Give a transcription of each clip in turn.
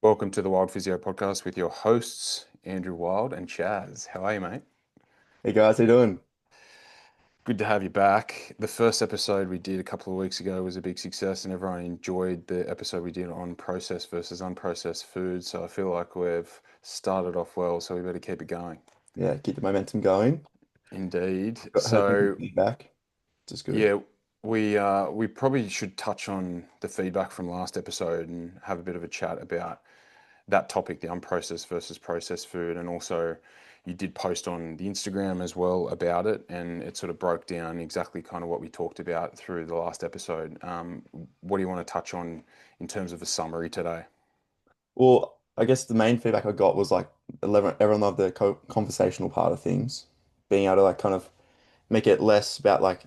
Welcome to the Wild Physio Podcast with your hosts, Andrew Wild and Chaz. How are you, mate? Hey guys, how you doing? Good to have you back. The first episode we did a couple of weeks ago was a big success, and everyone enjoyed the episode we did on processed versus unprocessed food. So I feel like we've started off well, so we better keep it going. Yeah, keep the momentum going. Indeed. Heard some good So feedback, which is good. yeah, we probably should touch on the feedback from last episode and have a bit of a chat about that topic, the unprocessed versus processed food. And also, you did post on the Instagram as well about it, and it sort of broke down exactly kind of what we talked about through the last episode. What do you want to touch on in terms of a summary today? Well, I guess the main feedback I got was like everyone loved the co conversational part of things, being able to like kind of make it less about like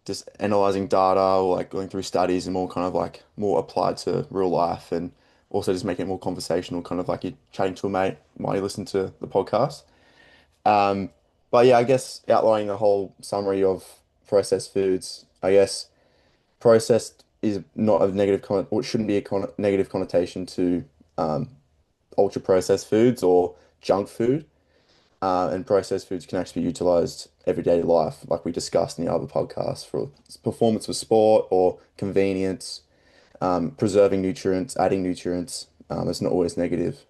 just analyzing data or like going through studies and more kind of like more applied to real life and also just making it more conversational, kind of like you're chatting to a mate while you listen to the podcast. Um, but yeah, I guess outlining the whole summary of processed foods, I guess. Processed is not a negative con or it shouldn't be a negative connotation to um, ultra processed foods or junk food. And processed foods can actually be utilized everyday life, like we discussed in the other podcast, for performance of sport or convenience, preserving nutrients, adding nutrients. It's not always negative.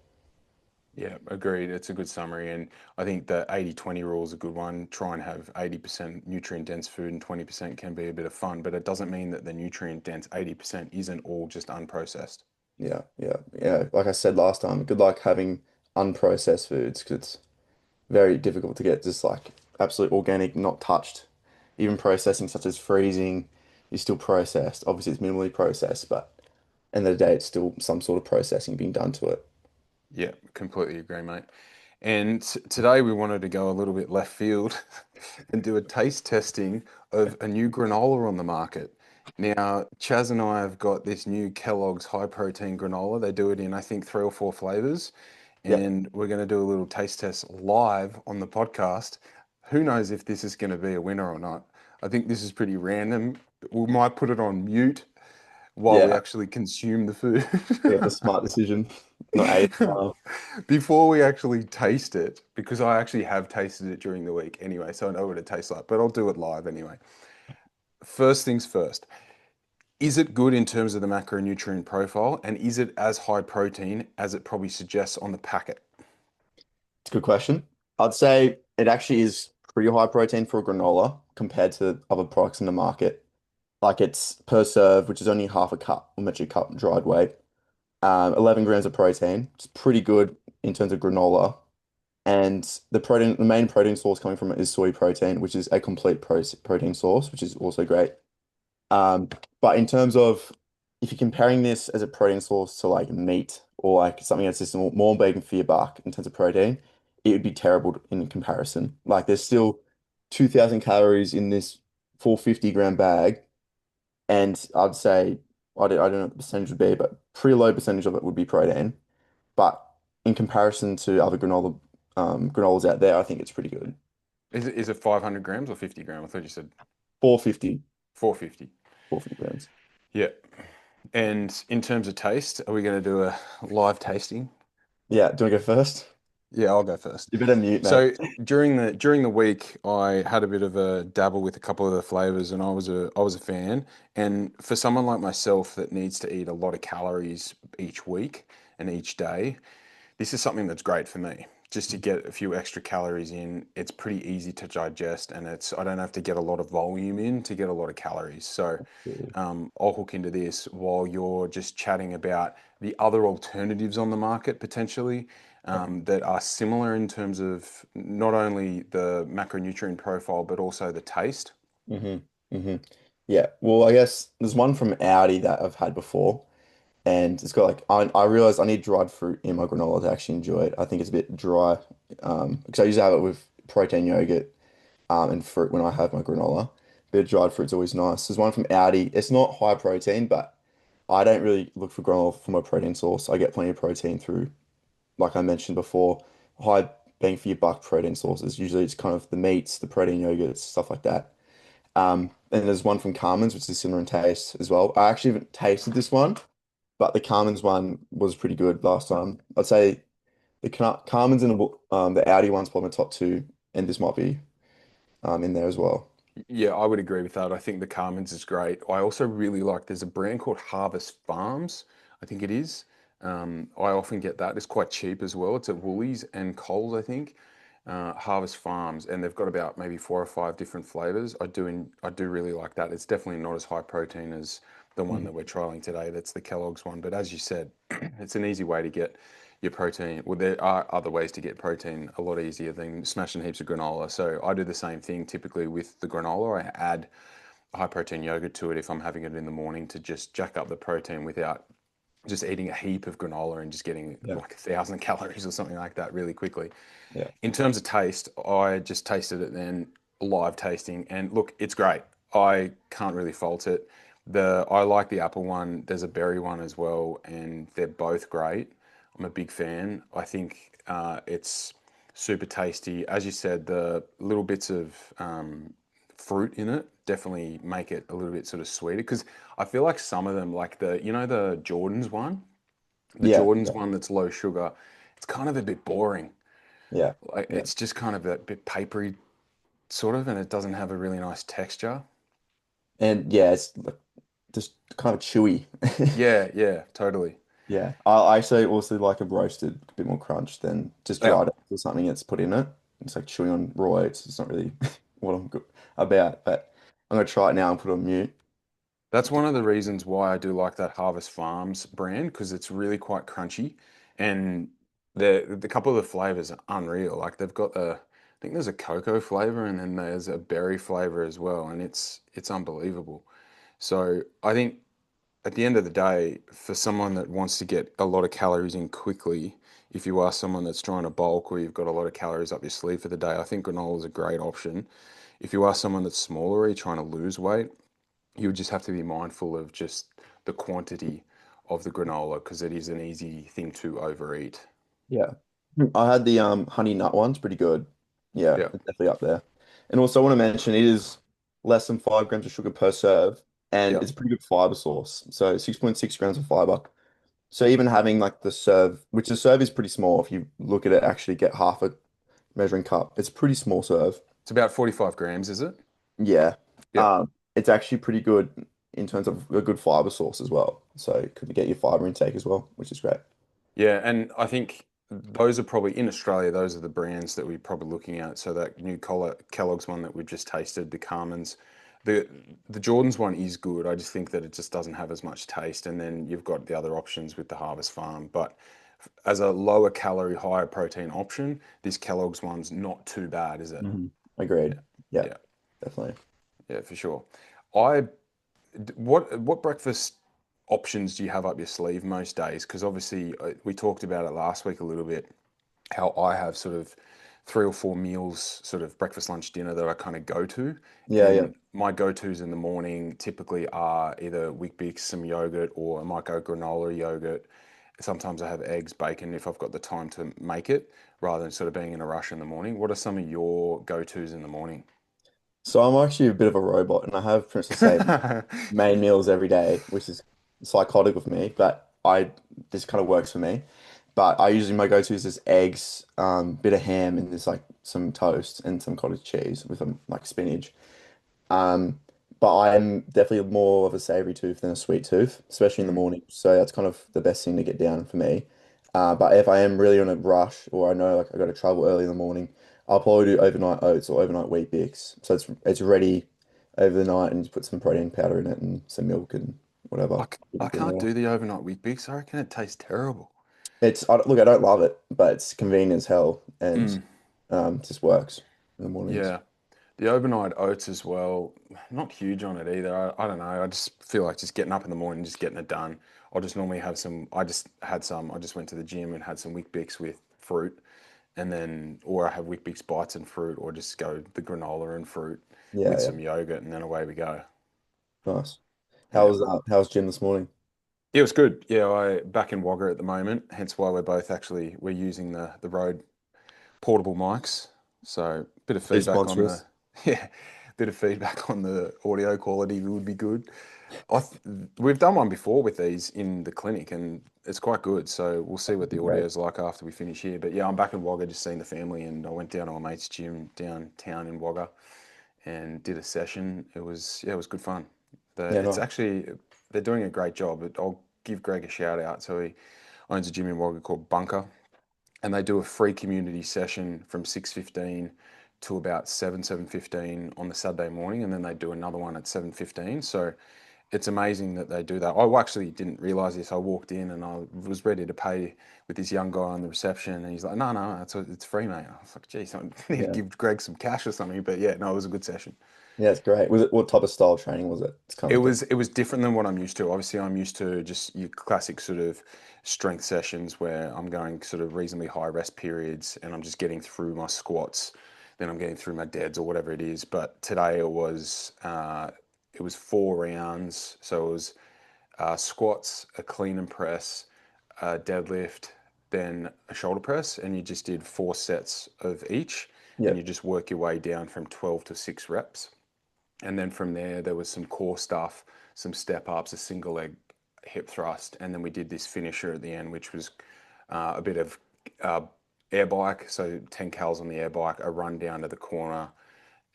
Yeah, agreed. It's a good summary. And I think the 80-20 rule is a good one. Try and have 80% nutrient dense food and 20% can be a bit of fun, but it doesn't mean that the nutrient dense 80% isn't all just unprocessed. Yeah, yeah, yeah. Like I said last time, good luck having unprocessed foods because it's very difficult to get just like absolute organic, not touched. Even processing such as freezing is still processed. Obviously, it's minimally processed, but end of the day, it's still some sort of processing being done to it. Yeah, completely agree, mate. And today we wanted to go a little bit left field and do a taste testing of a new granola on the market. Now, Chaz and I have got this new Kellogg's high protein granola. They do it in, I think, three or four flavors. Yep. And we're going to do a little taste test live on the podcast. Who knows if this is going to be a winner or not? I think this is pretty random. We might put it on mute while we Yeah, actually consume the food. yeah, the smart decision. Not a Before we actually taste it, because I actually have tasted it during the week anyway, so I know what it tastes like, but I'll do it live anyway. First things first, is it good in terms of the macronutrient profile, and is it as high protein as it probably suggests on the packet? It's a good question. I'd say it actually is pretty high protein for a granola compared to other products in the market. Like it's per serve, which is only half a cup, or metric cup dried weight. 11 grams of protein. It's pretty good in terms of granola. And the main protein source coming from it is soy protein, which is a complete protein source, which is also great. Um, but in terms of if you're comparing this as a protein source to like meat or like something that's just more bang for your buck in terms of protein, it would be terrible in comparison. Like there's still 2,000 calories in this 450-gram bag, and I'd say I don't know what the percentage would be, but pretty low percentage of it would be protein. But in comparison to other granolas out there, I think it's pretty good. Is it 500 grams or 50 gram? I thought you said 450, 450. 450 grams. Yeah. And in terms of taste, are we going to do a live tasting? Yeah, do you want to go first? Yeah, I'll go first. You better mute, mate. So during the week, I had a bit of a dabble with a couple of the flavors, and I was a fan. And for someone like myself that needs to eat a lot of calories each week and each day, this is something that's great for me. Just to get a few extra calories in, it's pretty easy to digest, and I don't have to get a lot of volume in to get a lot of calories. So I'll hook into this while you're just chatting about the other alternatives on the market potentially that are similar in terms of not only the macronutrient profile but also the taste. hmm hmm Yeah. Well, I guess there's one from Audi that I've had before, and it's got like I realized I need dried fruit in my granola to actually enjoy it. I think it's a bit dry, because I usually have it with protein yogurt, and fruit when I have my granola. Bit of dried fruit's always nice. There's one from Audi. It's not high protein, but I don't really look for granola for my protein source. I get plenty of protein through, like I mentioned before, high bang for your buck protein sources. Usually it's kind of the meats, the protein yogurts, stuff like that. And there's one from Carmen's, which is similar in taste as well. I actually haven't tasted this one, but the Carmen's one was pretty good last time. I'd say the Carmen's and the Audi one's probably my top two, and this might be in there as well. Yeah, I would agree with that. I think the Carmen's is great. I also really like, there's a brand called Harvest Farms, I think it is. I often get that. It's quite cheap as well. It's at Woolies and Coles, I think. Harvest Farms, and they've got about maybe 4 or 5 different flavors. I do really like that. It's definitely not as high protein as the one Mhm. that we're trialing today. That's the Kellogg's one. But as you said, it's an easy way to get your protein. Well, there are other ways to get protein a lot easier than smashing heaps of granola. So I do the same thing typically with the granola. I add high protein yogurt to it if I'm having it in the morning to just jack up the protein without just eating a heap of granola and just getting Yeah, like 1,000 calories or something like that really quickly. yeah, In terms of taste, I just tasted it then live tasting, and look, it's great. I can't really fault it. I like the apple one. There's a berry one as well, and they're both great. I'm a big fan. I think it's super tasty. As you said, the little bits of fruit in it definitely make it a little bit sort of sweeter because I feel like some of them, like the Jordan's one, the yeah, Jordan's yeah, one that's low sugar, it's kind of a bit boring. yeah, Like yeah. it's just kind of a bit papery sort of, and it doesn't have a really nice texture. And yeah, it's like just kind of chewy. Yeah, yeah, totally. Yeah, I actually also like a roasted, a bit more crunch than just Yeah, dried oats or something that's put in it. It's like chewing on raw oats. It's not really what I'm good about, but I'm gonna try it now and put it on mute. that's one of the reasons why I do like that Harvest Farms brand because it's really quite crunchy, and the couple of the flavors are unreal. Like they've got I think there's a cocoa flavor and then there's a berry flavor as well, and it's unbelievable. So I think at the end of the day, for someone that wants to get a lot of calories in quickly, if you are someone that's trying to bulk or you've got a lot of calories up your sleeve for the day, I think granola is a great option. If you are someone that's smaller or you're trying to lose weight, you would just have to be mindful of just the quantity of the granola because it is an easy thing to overeat. Yeah. I had the honey nut one's pretty good. Yeah, Yeah, it's definitely up there. And also I want to mention it is less than 5 grams of sugar per serve, and yeah. it's a pretty good fiber source. So 6.6 grams of fiber. So even having like the serve, which the serve is pretty small if you look at it, actually get half a measuring cup. It's a pretty small serve. It's about 45 grams, is it? Yeah. Yeah. It's actually pretty good in terms of a good fiber source as well. So it could get your fiber intake as well, which is great. Yeah, and I think those are probably in Australia, those are the brands that we're probably looking at. So that new Kellogg's one that we've just tasted, the Carmen's, the the Jordan's one is good. I just think that it just doesn't have as much taste. And then you've got the other options with the Harvest Farm. But as a lower calorie, higher protein option, this Kellogg's one's not too bad, is it? Agreed. Yeah, Yeah, definitely. yeah, for sure. I what breakfast options do you have up your sleeve most days? Because obviously we talked about it last week a little bit, how I have sort of 3 or 4 meals, sort of breakfast, lunch, dinner that I kind of go to. Yeah, yeah. And my go-tos in the morning typically are either Weet-Bix, some yogurt, or I might go granola yogurt. Sometimes I have eggs, bacon if I've got the time to make it, rather than sort of being in a rush in the morning. What are some of your go-tos in the morning? So I'm actually a bit of a robot, and I have pretty much the same main meals every day, which is psychotic of me, but I this kind of works for me. But I usually my go-to is just eggs, bit of ham, and there's like some toast and some cottage cheese with like spinach. Um, but I'm definitely more of a savory tooth than a sweet tooth, especially in the Mm. morning. So that's kind of the best thing to get down for me. But if I am really on a rush or I know like I got to travel early in the morning, I'll probably do overnight oats or overnight wheat bix. So it's ready over the night and you put some protein powder in it and some milk and whatever. I can't do the overnight Weet-Bix. I reckon it tastes terrible. Look, I don't love it, but it's convenient as hell and Mm. just works in the mornings. Yeah. The overnight oats as well, not huge on it either. I don't know. I just feel like just getting up in the morning, just getting it done. I'll just normally have some, I just went to the gym and had some Weet-Bix with fruit and then, or I have Weet-Bix bites and fruit or just go the granola and fruit Yeah, with yeah, some yogurt and then away we go. nice. Yeah. How's gym this morning? Yeah, it was good. Yeah, I back in Wagga at the moment, hence why we're using the road portable mics. So bit of Please feedback on sponsor the us. yeah, bit of feedback on the audio quality would be good. We've done one before with these in the clinic, and it's quite good. So we'll see what the Great. audio is like after we finish here. But yeah, I'm back in Wagga, just seeing the family, and I went down to my mate's gym downtown in Wagga and did a session. It was yeah, it was good fun. Yeah, It's no. actually they're doing a great job. I'll give Greg a shout out. So he owns a gym in Wagga called Bunker, and they do a free community session from 6:15 to about 7:15 on the Saturday morning, and then they do another one at 7:15. So it's amazing that they do that. I actually didn't realize this. I walked in and I was ready to pay with this young guy on the reception, and he's like, "No, no, it's free, mate." I was like, "Geez, I need to Yeah. give Greg some cash or something." But yeah, no, it was a good session. Yeah, it's great. Was it what type of style training was it? It's kind of like It was different than what I'm used to. Obviously, I'm used to just your classic sort of strength sessions where I'm going sort of reasonably high rest periods and I'm just getting through my squats, then I'm getting through my deads or whatever it is. But today it was 4 rounds, so it was squats, a clean and press, a deadlift, then a shoulder press, and you just did 4 sets of each, yeah, and you just work your way down from 12 to 6 reps. And then from there was some core stuff, some step ups, a single leg hip thrust, and then we did this finisher at the end, which was a bit of uh, air bike, so 10 cals on the air bike, a run down to the corner,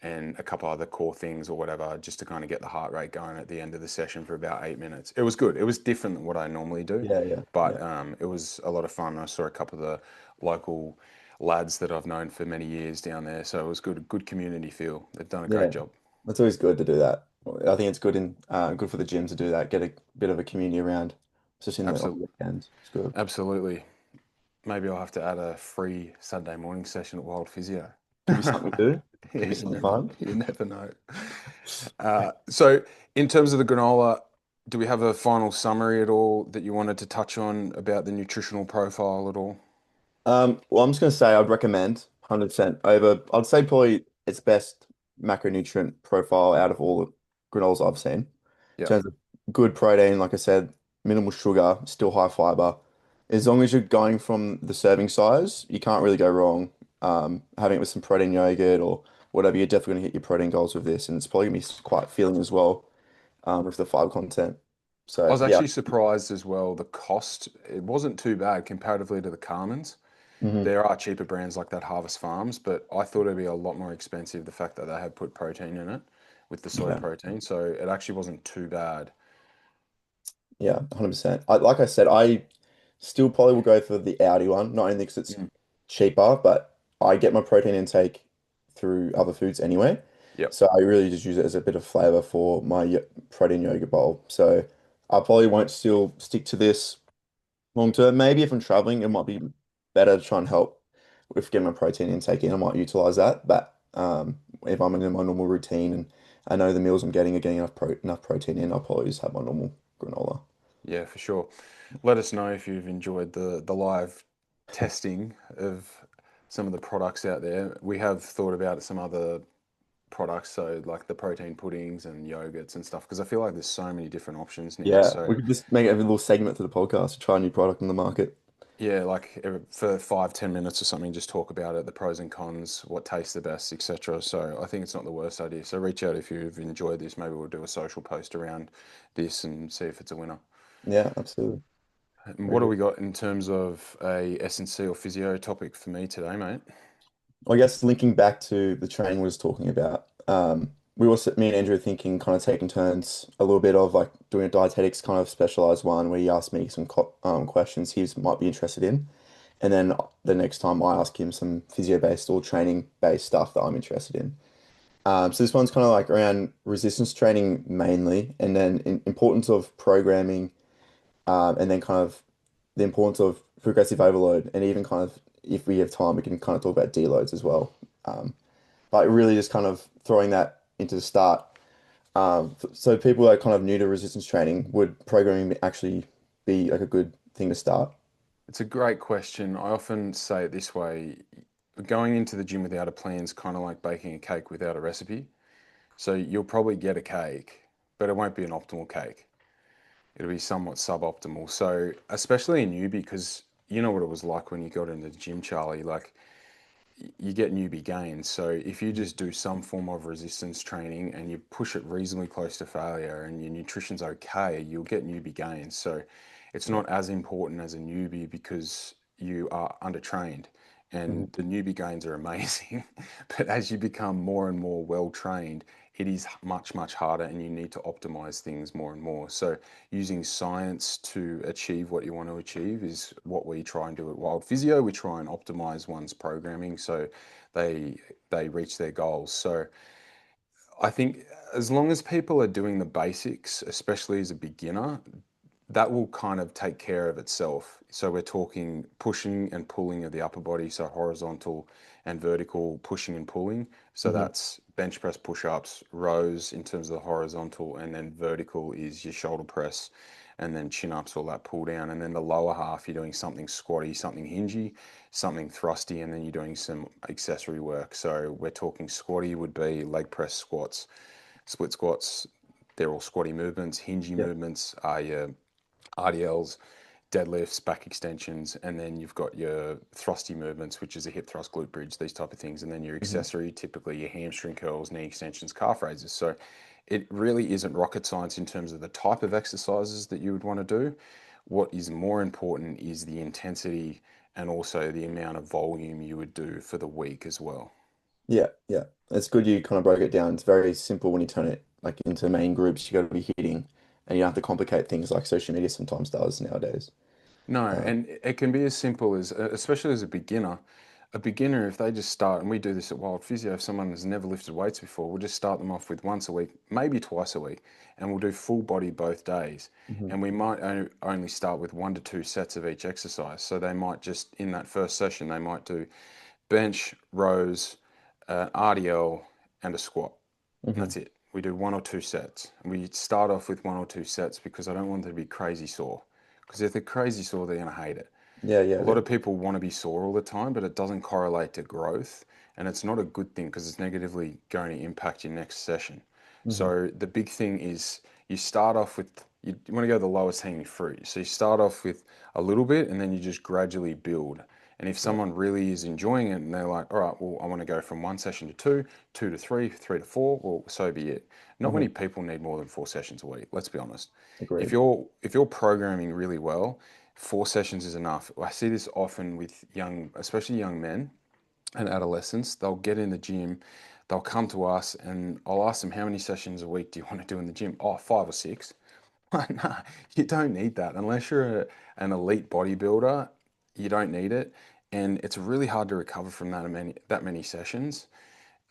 and a couple other core things or whatever, just to kind of get the heart rate going at the end of the session for about 8 minutes. It was good. It was different than what I normally do, yeah, yeah, yeah, but it was a lot of fun. I saw a couple of the local lads that I've known for many years down there, so it was good. Good community feel. They've done a great yeah. job. It's always good to do that. I think it's good for the gym to do that. Get a bit of a community around, especially in the on Absolutely. the weekends. It's good. Absolutely. Maybe I'll have to add a free Saturday morning session at Wild Physio. Could be something to do. Yeah, Could be something fun. you never know. So, in terms of the granola, do we have a final summary at all that you wanted to touch on about the nutritional profile at all? Well, I'm just gonna say I'd recommend 100% over. I'd say probably its best macronutrient profile out of all the granolas I've seen. In Yeah. terms of good protein, like I said, minimal sugar, still high fiber. As long as you're going from the serving size, you can't really go wrong. Having it with some protein yogurt or whatever, you're definitely gonna hit your protein goals with this, and it's probably gonna be quite filling as well, with the fiber content. I So was yeah. actually surprised as well. The cost, it wasn't too bad comparatively to the Carmen's. Mhm. There are cheaper brands like that, Harvest Farms, but I thought it'd be a lot more expensive the fact that they had put protein in it with the soy Yeah. protein. So it actually wasn't too bad. Yeah, 100%. Like I said, I still probably will go for the Audi one, not only because it's Mm. cheaper, but I get my protein intake through other foods anyway. Yep. So I really just use it as a bit of flavor for my protein yogurt bowl. So I probably won't still stick to this long term. Maybe if I'm traveling, it might be better to try and help with getting my protein intake in. I might utilize that. But if I'm in my normal routine and I know the meals I'm getting are getting enough protein in, I'll probably just have my normal granola. Yeah, for sure. Let us know if you've enjoyed the live testing of some of the products out there. We have thought about some other products, so like the protein puddings and yogurts and stuff, because I feel like there's so many different options now. Yeah, So we could just make it a little segment to the podcast to try a new product in the market. yeah, like for 5, 10 minutes or something, just talk about it, the pros and cons, what tastes the best, etc. So I think it's not the worst idea. So reach out if you've enjoyed this. Maybe we'll do a social post around this and see if it's a winner. Yeah, absolutely. And Very what do good. we got in terms of a S&C or physio topic for me today, mate? I guess linking back to the training we was talking about, we also, me and Andrew, were thinking kind of taking turns a little bit of like doing a dietetics kind of specialized one where he asked me some questions he might be interested in. And then the next time I ask him some physio-based or training-based stuff that I'm interested in. So this one's kind of like around resistance training mainly, and then importance of programming, and then kind of the importance of progressive overload, and even kind of if we have time, we can kind of talk about deloads as well. Um, but really just kind of throwing that into the start. So people that are kind of new to resistance training, would programming actually be like a good thing to start? It's a great question. I often say it this way, going into the gym without a plan is kind of like baking a cake without a recipe. So you'll probably get a cake, but it won't be an optimal cake. It'll be somewhat suboptimal. So especially a newbie, because you know what it was like when you got into the gym, Charlie. Like you get newbie gains. So if you Mhm. just do some form of resistance training and you push it reasonably close to failure and your nutrition's okay, you'll get newbie gains. So it's Yeah. not as important as a newbie because you are undertrained Mhm. and the newbie gains are amazing. But as you become more and more well trained, it is much, much harder and you need to optimize things more and more. So using science to achieve what you want to achieve is what we try and do at Wild Physio. We try and optimize one's programming so they they reach their goals. So I think as long as people are doing the basics, especially as a beginner, that will kind of take care of itself. So we're talking pushing and pulling of the upper body, so horizontal and vertical pushing and pulling. So Mhm. that's bench press, push ups, rows in terms of the horizontal, and then vertical is your shoulder press, and then chin ups, all that pull down. And then the lower half, you're doing something squatty, something hingy, something thrusty, and then you're doing some accessory work. So we're talking squatty would be leg press squats, split squats. They're all squatty movements. Hingy Yeah. movements are your RDLs, deadlifts, back extensions, and then you've got your thrusty movements, which is a hip thrust, glute bridge, these type of things, and then your Mhm. accessory, typically your hamstring curls, knee extensions, calf raises. So it really isn't rocket science in terms of the type of exercises that you would want to do. What is more important is the intensity and also the amount of volume you would do for the week as well. Yeah, yeah. It's good you kind of broke it down. It's very simple when you turn it like into main groups. You got to be hitting, and you don't have to complicate things like social media sometimes does nowadays. No, Um, and it can be as simple as, especially as a beginner, if they just start, and we do this at Wild Physio, if someone has never lifted weights before, we'll just start them off with once a week, maybe twice a week, and we'll do full body both days. mhm. And we might only start with 1 to 2 sets of each exercise. So they might just, in that first session, they might do bench, rows, RDL, and a squat. And Mhm. that's it. We do 1 or 2 sets. And we start off with 1 or 2 sets because I don't want them to be crazy sore. Because if they're crazy sore, they're going to hate it. Yeah, A yeah, lot yeah. of people want to be sore all the time, but it doesn't correlate to growth. And it's not a good thing because it's negatively going to impact your next session. Mhm. So the big thing is you start off with, you want to go the lowest hanging fruit. So you start off with a little bit and then you just gradually build. And if Yeah. someone really is enjoying it and they're like, all right, well, I want to go from 1 session to two, 2 to 3, 3 to 4, well, so be it. Not Mhm. many people need more than 4 sessions a week, let's be honest. If Agreed. you're programming really well, 4 sessions is enough. I see this often with young, especially young men and adolescents. They'll get in the gym, they'll come to us, and I'll ask them, how many sessions a week do you want to do in the gym? Oh, 5 or 6. No, you don't need that. Unless you're an elite bodybuilder, you don't need it. And it's really hard to recover from that many sessions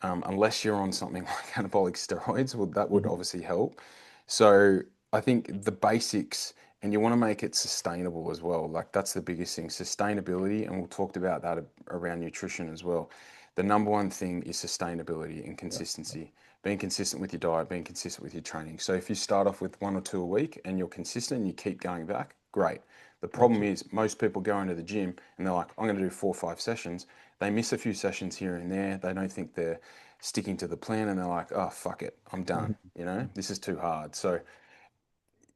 unless you're on something like anabolic steroids, well, that would Mhm. obviously help. So I think the basics, and you want to make it sustainable as well. Like that's the biggest thing, sustainability, and we'll talk about that around nutrition as well. The number one thing is sustainability and Yeah. consistency. Being consistent with your diet, being consistent with your training. So if you start off with 1 or 2 a week and you're consistent and you keep going back, great. The problem Gotcha. is most people go into the gym and they're like, I'm going to do 4 or 5 sessions. They miss a few sessions here and there. They don't think they're sticking to the plan and they're like, oh, fuck it, I'm done. Mhm. This is too hard. So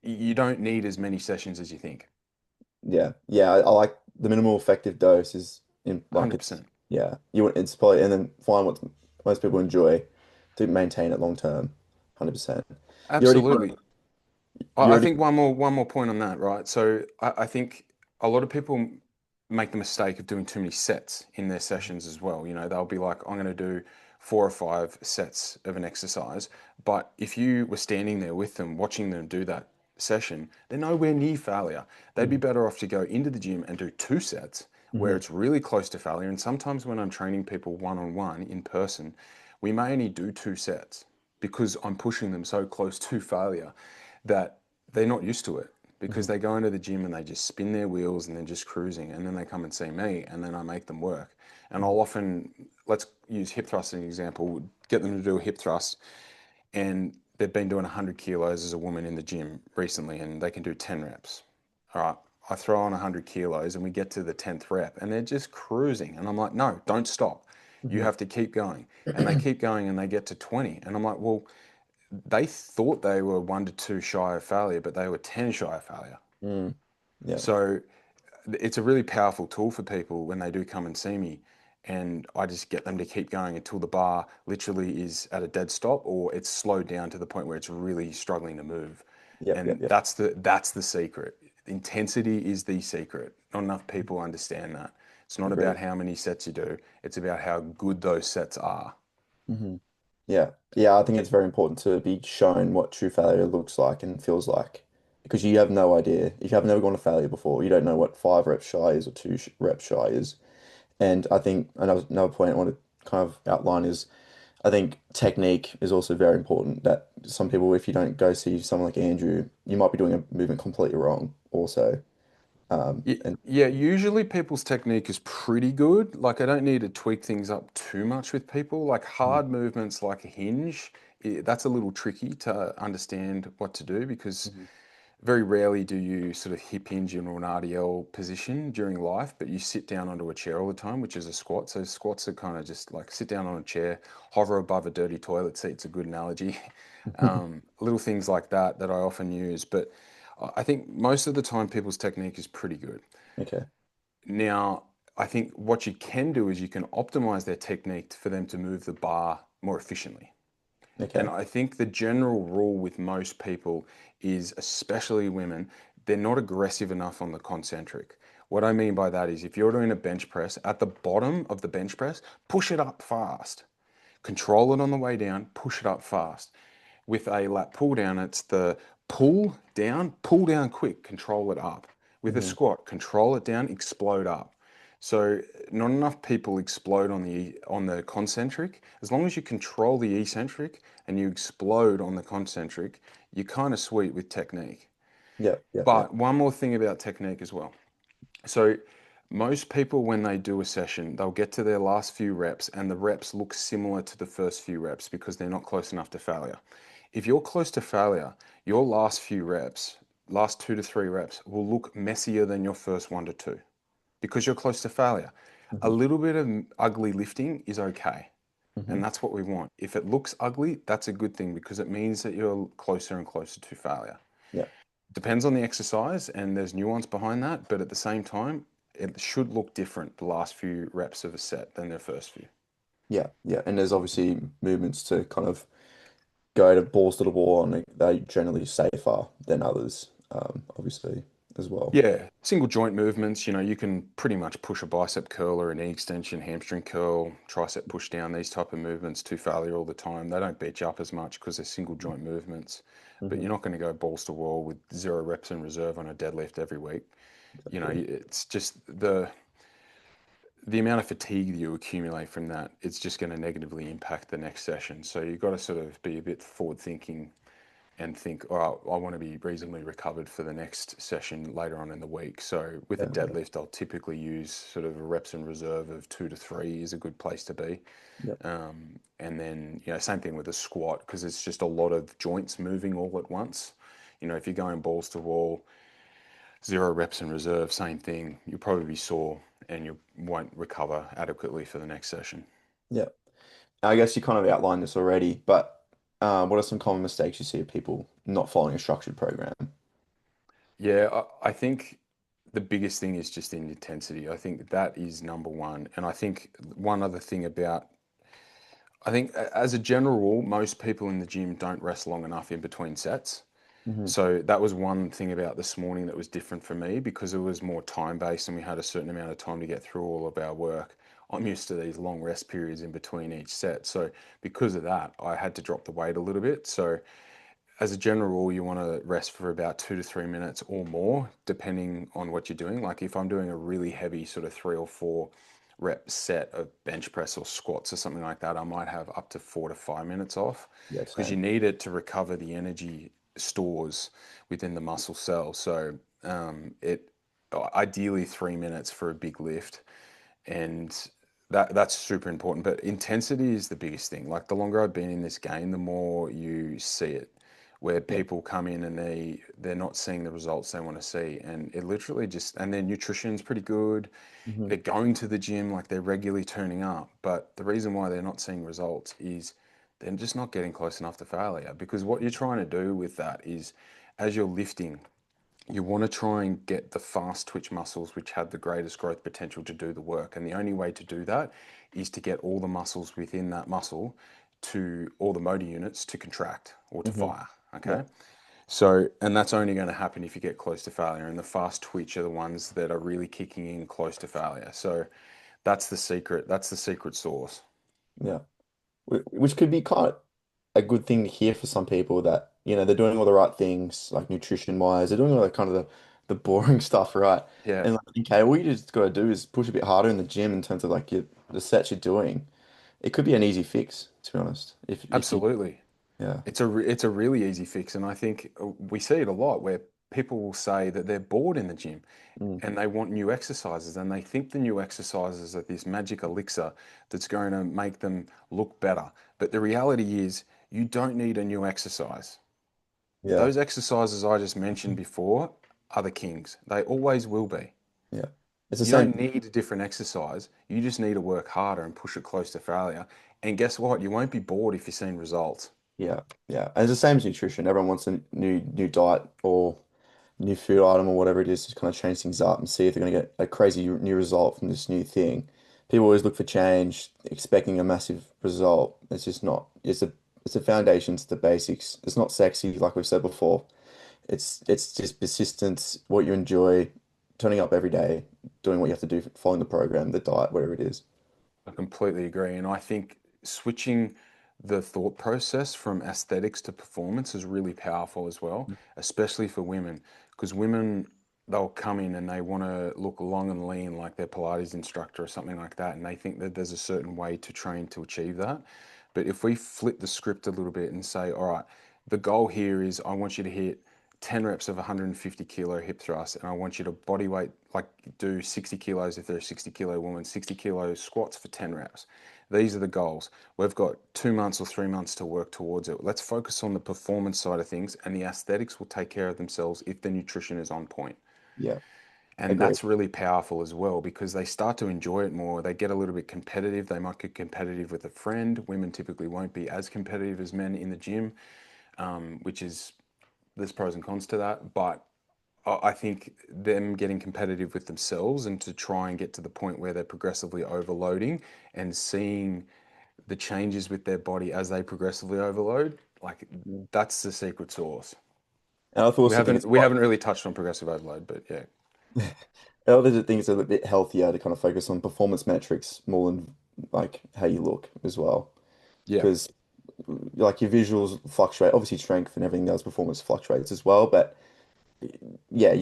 you don't need as many sessions as you think. Yeah, yeah. I like the minimal effective dose is in like it's 100%. yeah. You want it's probably and then find what most people enjoy to maintain it long term. 100%. You already kind Absolutely. of you I already. think one more point on that, right? So I think a lot of people make the mistake of doing too many sets in their sessions as well. They'll be like, I'm going to do 4 or 5 sets of an exercise. But if you were standing there with them, watching them do that session, they're nowhere near failure. They'd be Mhm. better off to go into the gym and do 2 sets where Mhm. it's really close to failure. And sometimes when I'm training people one on one in person, we may only do 2 sets because I'm pushing them so close to failure that they're not used to it because Mhm. they go into the gym and they just spin their wheels and they're just cruising and then they come and see me and then I make them work. And Mhm. I'll often, let's use hip thrust as an example, get them to do a hip thrust and they've been doing 100 kilos as a woman in the gym recently and they can do 10 reps. All right, I throw on 100 kilos and we get to the 10th rep and they're just cruising. And I'm like, no, don't stop. You Mhm. have to keep going. And they keep going and they get to 20. And I'm like, well, they thought they were 1 to 2 shy of failure, but they were 10 shy of failure. Mm. Yeah. So it's a really powerful tool for people when they do come and see me. and I just get them to keep going until the bar literally is at a dead stop or it's slowed down to the point where it's really struggling to move. Yep, yep, And yep. that's the secret. Intensity is the secret. Not enough people understand that. It's not about Agreed. how many sets you do, it's about how good those sets are. Hmm. Yeah. Yeah, I think it's very important to be shown what true failure looks like and feels like because you have no idea. If you have never gone to failure before, you don't know what 5 reps shy is or two reps shy is. And I think another point I want to kind of outline is I think technique is also very important. That some people, if you don't go see someone like Andrew, you might be doing a movement completely wrong also. And Yeah, usually people's technique is pretty good. Like, I don't need to tweak things up too much with people. Like, hard movements like a hinge, that's a little tricky to understand what to do because Mhm. very rarely do you sort of hip hinge in an RDL position during life, but you sit down onto a chair all the time, which is a squat. So squats are kind of just like sit down on a chair, hover above a dirty toilet seat. It's a good analogy. Little things like that that I often use, but I think most of the time people's technique is pretty good. Okay. Now, I think what you can do is you can optimize their technique for them to move the bar more efficiently. And Okay. I think the general rule with most people is, especially women, they're not aggressive enough on the concentric. What I mean by that is if you're doing a bench press, at the bottom of the bench press, push it up fast. Control it on the way down, push it up fast. With a lat pull down, it's the pull down quick, control it up. With a Hmm. squat, control it down, explode up. So not enough people explode on the concentric. As long as you control the eccentric and you explode on the concentric, you're kind of sweet with technique. Yep. Yep. Yep. But one more thing about technique as well. So most people, when they do a session, they'll get to their last few reps and the reps look similar to the first few reps because they're not close enough to failure. If you're close to failure, your last few reps, last 2 to 3 reps, will look messier than your first 1 to 2 because you're close to failure. A Hmm. little bit of ugly lifting is okay. Hmm. And that's what we want. If it looks ugly, that's a good thing because it means that you're closer and closer to failure. Yeah. Depends on the exercise and there's nuance behind that, but at the same time, it should look different the last few reps of a set than their first few. Yeah. Yeah. And there's obviously movements to kind of go to balls to the wall, and they generally safer than others, obviously as well. Yeah, single joint movements, you can pretty much push a bicep curl or a knee extension, hamstring curl, tricep push down, these type of movements to failure all the time. They don't beat you up as much because they're single joint movements, but Hmm. you're not going to go balls to wall with 0 reps in reserve on a deadlift every week. Exactly. It's just the amount of fatigue that you accumulate from that, it's just going to negatively impact the next session. So you've got to sort of be a bit forward thinking and think, all right, I want to be reasonably recovered for the next session later on in the week. So with a Yeah. Yeah. deadlift, I'll typically use sort of a reps in reserve of 2 to 3 is a good place to be. Yeah. And then, same thing with a squat because it's just a lot of joints moving all at once. If you're going balls to wall, 0 reps in reserve, same thing. You'll probably be sore and you won't recover adequately for the next session. Yeah. I guess you kind of outlined this already, but what are some common mistakes you see of people not following a structured program? Yeah, I think the biggest thing is just in intensity. I think that is number one. And I think one other thing about, I think as a general rule, most people in the gym don't rest long enough in between sets. Hmm. So that was one thing about this morning that was different for me because it was more time based and we had a certain amount of time to get through all of our work. I'm used to these long rest periods in between each set. So because of that, I had to drop the weight a little bit. So as a general rule, you want to rest for about 2 to 3 minutes or more, depending on what you're doing. Like if I'm doing a really heavy sort of 3 or 4 rep set of bench press or squats or something like that, I might have up to 4 to 5 minutes off Yeah, because you same. need it to recover the energy stores within the muscle cell. So it ideally 3 minutes for a big lift, and that's super important. But intensity is the biggest thing. Like the longer I've been in this game, the more you see it, where Yeah. people come in and they're not seeing the results they want to see, and it literally just and their nutrition's pretty good. Hmm. They're going to the gym like they're regularly turning up, but the reason why they're not seeing results is they're just not getting close enough to failure. Because what you're trying to do with that is, as you're lifting, you want to try and get the fast twitch muscles which have the greatest growth potential to do the work. And the only way to do that is to get all the muscles within that muscle to all the motor units to contract or to Hmm. fire. Yeah. Okay. So, and that's only going to happen if you get close to failure. And the fast twitch are the ones that are really kicking in close to failure. So that's the secret. That's the secret sauce. Yeah. Which could be kind of a good thing to hear for some people that, they're doing all the right things, like nutrition wise. They're doing all the kind of the boring stuff, right? Yeah, And like, okay, all you just got to do is push a bit harder in the gym in terms of like the sets you're doing. It could be an easy fix, to be honest. If you, absolutely. yeah. It's a really easy fix. And I think we see it a lot where people will say that they're bored in the gym Mm, and they want new exercises and they think the new exercises are this magic elixir that's going to make them look better. But the reality is you don't need a new exercise. yeah. Those exercises I just mentioned before are the kings. They always will be. Yeah. It's the You same. don't need a different exercise. You just need to work harder and push it close to failure. And guess what? You won't be bored if you're seeing results. Yeah. Yeah. And it's the same as nutrition. Everyone wants a new diet or new food item or whatever it is to kind of change things up and see if they're going to get a crazy new result from this new thing. People always look for change, expecting a massive result. It's just not. It's the foundations, the basics. It's not sexy, like we've said before. It's just persistence, what you enjoy, turning up every day, doing what you have to do, following the program, the diet, whatever it is. I completely agree. And I think switching the thought process from aesthetics to performance is really powerful as well, especially for women. Because women, they'll come in and they want to look long and lean like their Pilates instructor or something like that. And they think that there's a certain way to train to achieve that. But if we flip the script a little bit and say, all right, the goal here is I want you to hit 10 reps of 150 kilo hip thrust, and I want you to body weight, like do 60 kilos if they're a 60 kilo woman, 60 kilo squats for 10 reps. These are the goals. We've got 2 months or 3 months to work towards it. Let's focus on the performance side of things, and the aesthetics will take care of themselves if the nutrition is on point. Yeah, And agree. that's really powerful as well because they start to enjoy it more. They get a little bit competitive. They might get competitive with a friend. Women typically won't be as competitive as men in the gym, which is there's pros and cons to that. But I think them getting competitive with themselves and to try and get to the point where they're progressively overloading and seeing the changes with their body as they progressively overload, like Yeah. that's the secret sauce. And I We also think haven't it's we quite. haven't really touched on progressive overload, but yeah, I also think it's a bit healthier to kind of focus on performance metrics more than like how you look as well. yeah, Because like your visuals fluctuate. Obviously, strength and everything else, performance fluctuates as well. But yeah,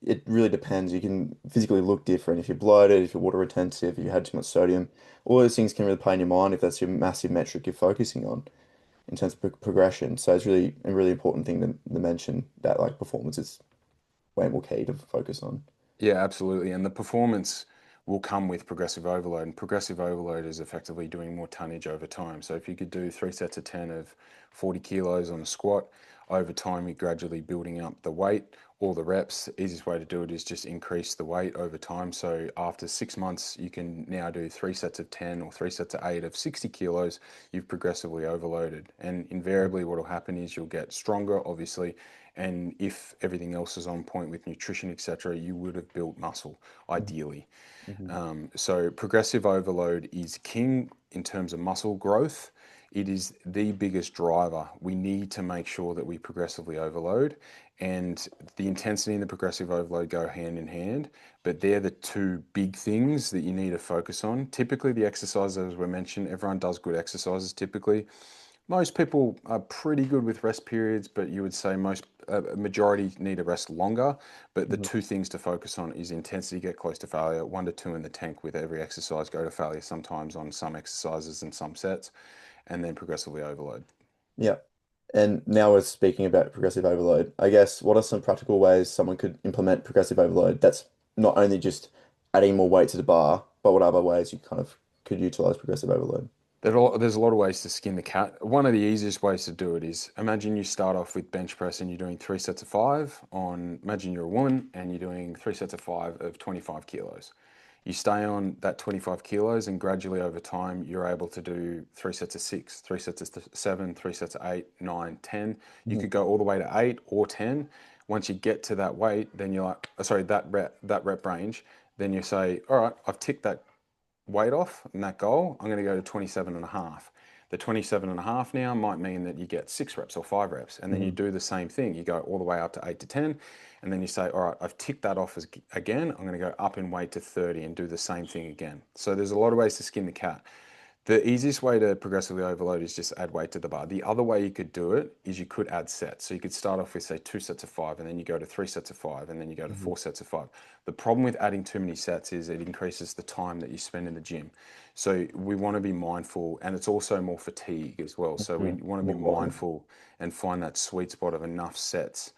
it really depends. You can physically look different if you're bloated, if you're water retentive, if you had too much sodium. All those things can really play in your mind if that's your massive metric you're focusing on in terms of progression. So it's really a really important thing to mention that like performance is way more key to focus on. yeah, absolutely. And the performance will come with progressive overload. And progressive overload is effectively doing more tonnage over time. So if you could do 3 sets of 10 of 40 kilos on a squat, over time you're gradually building up the weight or the reps. The easiest way to do it is just increase the weight over time. So after 6 months, you can now do 3 sets of 10 or 3 sets of 8 of 60 kilos. You've progressively overloaded. And invariably, what will happen is you'll get stronger, obviously, and if everything else is on point with nutrition, etc., you would have built muscle, ideally. Mm-hmm. So progressive overload is king in terms of muscle growth. It is the biggest driver. We need to make sure that we progressively overload, and the intensity and the progressive overload go hand in hand. But they're the two big things that you need to focus on. Typically, the exercises, as we mentioned, everyone does good exercises typically. Most people are pretty good with rest periods, but you would say most a majority need to rest longer. But the Hmm. two things to focus on is intensity, get close to failure, 1 to 2 in the tank with every exercise, go to failure sometimes on some exercises and some sets, and then progressively overload. Yeah. And now we're speaking about progressive overload. I guess what are some practical ways someone could implement progressive overload that's not only just adding more weight to the bar, but what other ways you kind of could utilize progressive overload? There's a lot of ways to skin the cat. One of the easiest ways to do it is imagine you start off with bench press and you're doing 3 sets of 5 on, imagine you're a woman and you're doing 3 sets of 5 of 25 kilos. You stay on that 25 kilos and gradually over time you're able to do 3 sets of 6, 3 sets of 7, 3 sets of 8, 9, 10. You Hmm. could go all the way to 8 or 10, Once you get to that weight, then you're like, sorry, that rep range, then you say, all right, I've ticked that weight off and that goal. I'm going to go to 27 and a half. The 27 and a half now might mean that you get 6 reps or 5 reps, and then you Hmm. do the same thing. You go all the way up to 8 to 10, and then you say, all right, I've ticked that off again. I'm going to go up in weight to 30 and do the same thing again. So there's a lot of ways to skin the cat. The easiest way to progressively overload is just add weight to the bar. The other way you could do it is you could add sets. So you could start off with, say, 2 sets of 5, and then you go to 3 sets of 5, and then you go to Hmm. 4 sets of 5. The problem with adding too many sets is it increases the time that you spend in the gym. So we want to be mindful, and it's also more fatigue as well. So we Hmm. want to be More volume. mindful and find that sweet spot of enough sets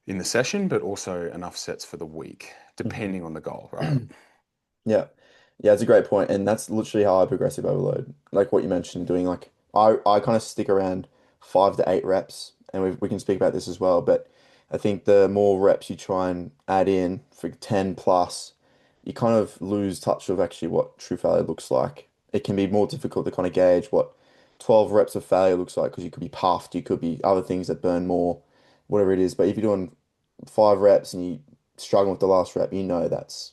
in the session, but also enough sets for the week, Hmm. depending on the goal, right? Yeah. Yeah, it's a great point. And that's literally how I progressive overload. Like what you mentioned, doing like I kind of stick around 5 to 8 reps, and we can speak about this as well. But I think the more reps you try and add in for 10 plus, you kind of lose touch of actually what true failure looks like. It can be more difficult to kind of gauge what 12 reps of failure looks like because you could be puffed, you could be other things that burn more, whatever it is. But if you're doing 5 reps and you struggle with the last rep, you know that's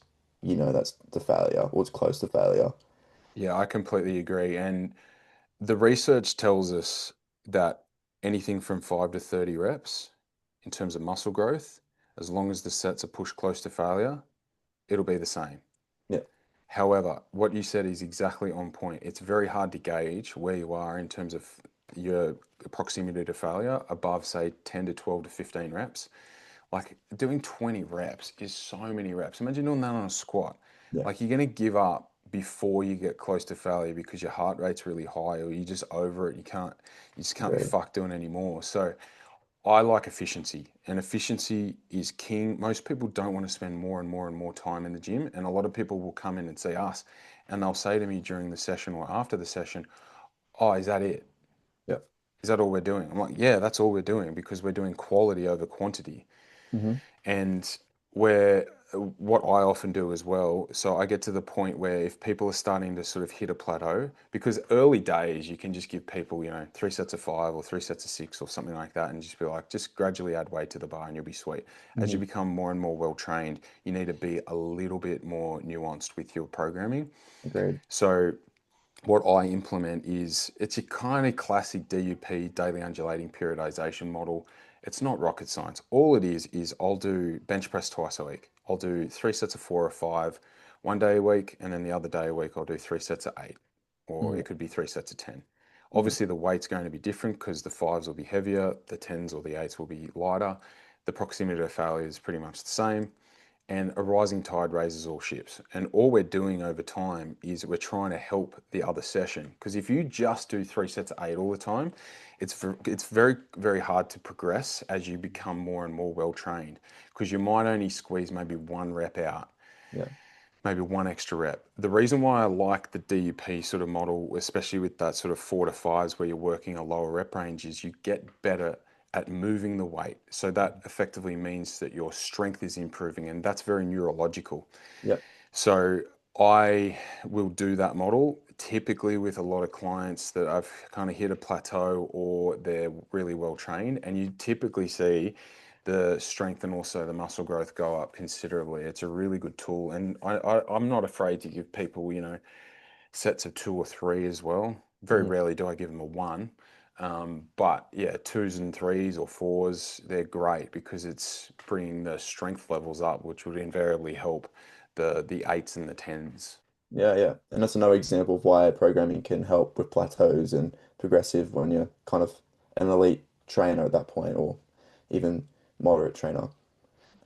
the failure or it's close to failure. Yeah, I completely agree. And the research tells us that anything from 5 to 30 reps in terms of muscle growth, as long as the sets are pushed close to failure, it'll be the same. Yeah. However, what you said is exactly on point. It's very hard to gauge where you are in terms of your proximity to failure above, say, 10 to 12 to 15 reps. Like doing 20 reps is so many reps. Imagine doing that on a squat. Yeah. Like you're going to give up before you get close to failure because your heart rate's really high or you just over it. You just can't be Agreed. fucked doing anymore. So I like efficiency, and efficiency is king. Most people don't want to spend more and more and more time in the gym. And a lot of people will come in and see us and they'll say to me during the session or after the session, oh, is that it? Yeah. Is that all we're doing? I'm like, yeah, that's all we're doing because we're doing quality over quantity. Hmm. And where what I often do as well, so I get to the point where if people are starting to sort of hit a plateau, because early days you can just give people, 3 sets of 5 or 3 sets of 6 or something like that, and just be like, just gradually add weight to the bar and you'll be sweet. As you Hmm. become more and more well trained, you need to be a little bit more nuanced with your programming. Agreed. So what I implement is it's a kind of classic DUP, daily undulating periodization model. It's not rocket science. All it is I'll do bench press twice a week. I'll do 3 sets of 4 or 5 one day a week, and then the other day a week I'll do 3 sets of 8, or Hmm. it could be 3 sets of 10. Hmm. Obviously, the weight's going to be different because the fives will be heavier, the tens or the eights will be lighter. The proximity to failure is pretty much the same, and a rising tide raises all ships. And all we're doing over time is we're trying to help the other session. Because if you just do 3 sets of 8 all the time, it's very, very hard to progress as you become more and more well trained. Because you might only squeeze maybe 1 rep out, Yeah. maybe 1 extra rep. The reason why I like the DUP sort of model, especially with that sort of 4 to 5s where you're working a lower rep range, is you get better at moving the weight. So that effectively means that your strength is improving, and that's very neurological. Yeah. So I will do that model typically with a lot of clients that I've kind of hit a plateau or they're really well trained, and you typically see the strength and also the muscle growth go up considerably. It's a really good tool, and I'm not afraid to give people, sets of 2 or 3 as well. Very Hmm. rarely do I give them a one. But yeah, 2s and 3s or 4s, they're great because it's bringing the strength levels up, which would invariably help the 8s and the 10s. Yeah, yeah. And that's another example of why programming can help with plateaus and progressive when you're kind of an elite trainer at that point or even moderate trainer.